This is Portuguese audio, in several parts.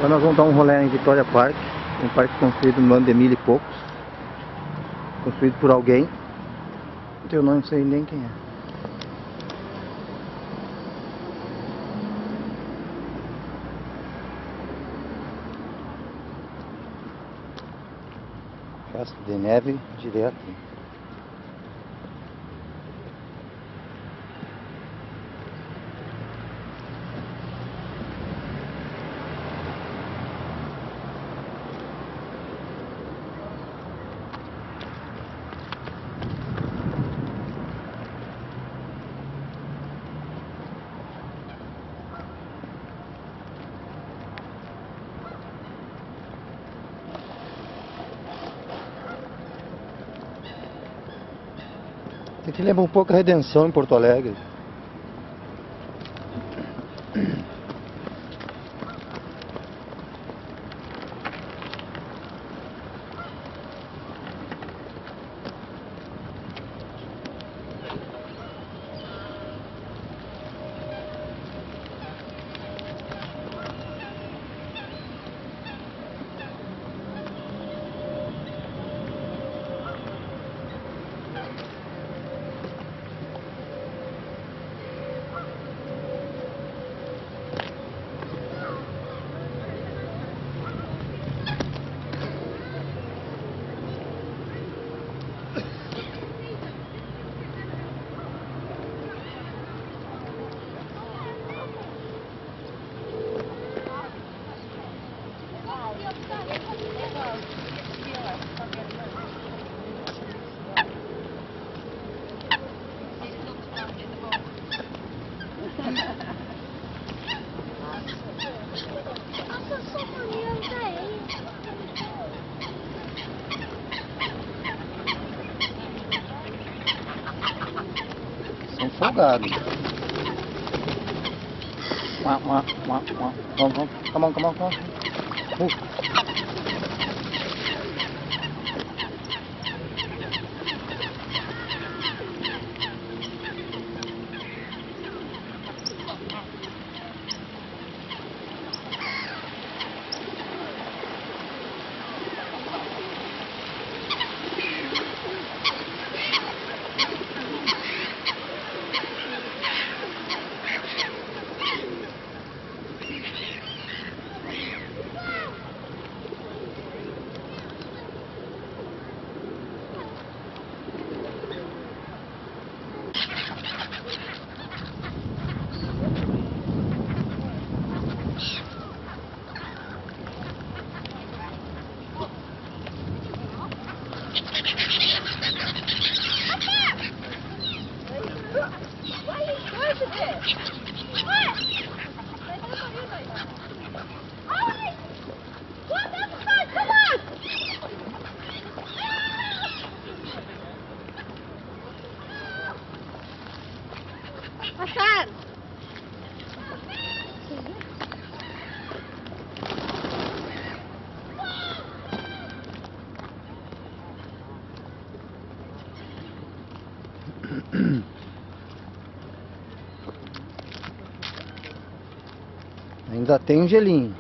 Então nós vamos dar um rolê em Vitória Park, um parque construído no ano de 1000 e poucos, construído por alguém, eu não sei nem quem é. Casco de neve direto. Isso aqui lembra um pouco a Redenção em Porto Alegre. São folgados. Vamos, come on. Move. Passar! Ainda tem um gelinho.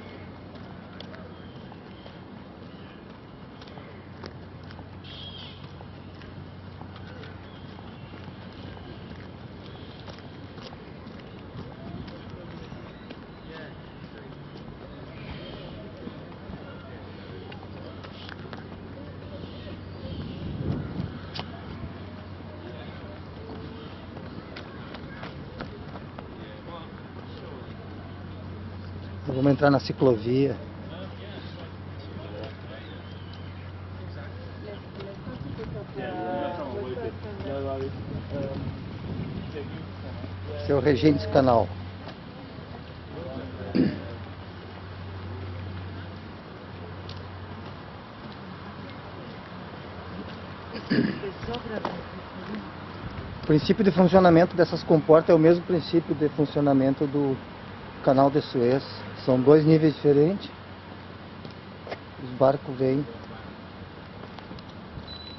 Vamos entrar na ciclovia. Esse é o Regentes Canal. O princípio de funcionamento dessas comportas é o mesmo princípio de funcionamento do Canal de Suez. São dois níveis diferentes. Os barcos vêm.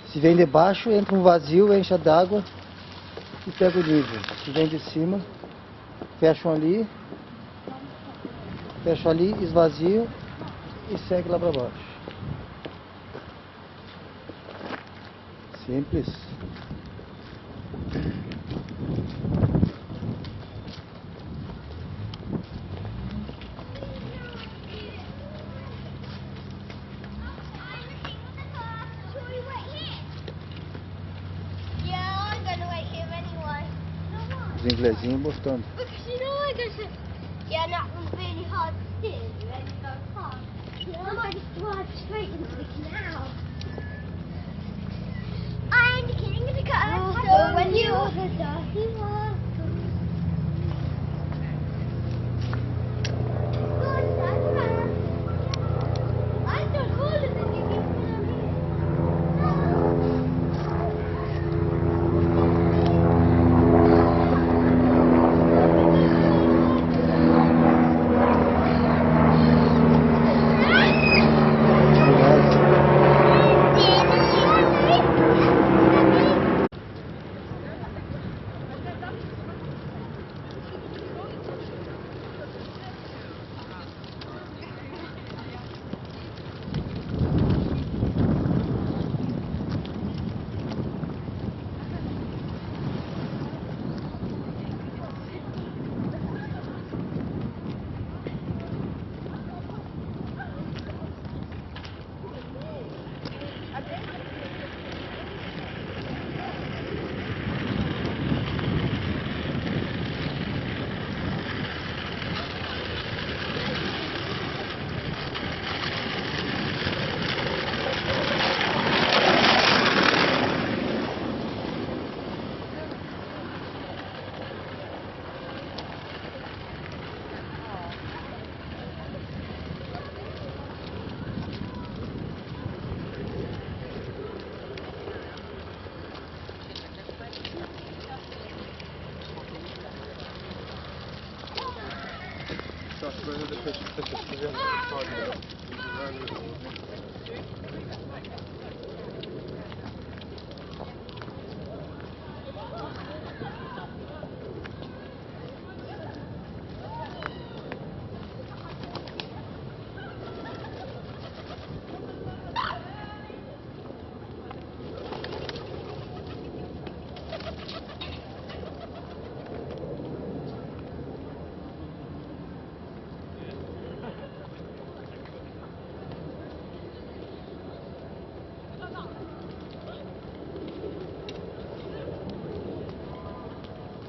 Se vem de baixo, entra um vazio, enche d'água e pega o nível. Se vem de cima, fecham ali, esvazio e segue lá para baixo. Simples. Os inglesinhos botando. Yeah, that one's really hard to steer. You ready to go fast? I might just drive straight into the canal. I'm the king of the car. So when you are the dirty one. I've done all of it. You keep me on here.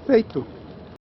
Feito.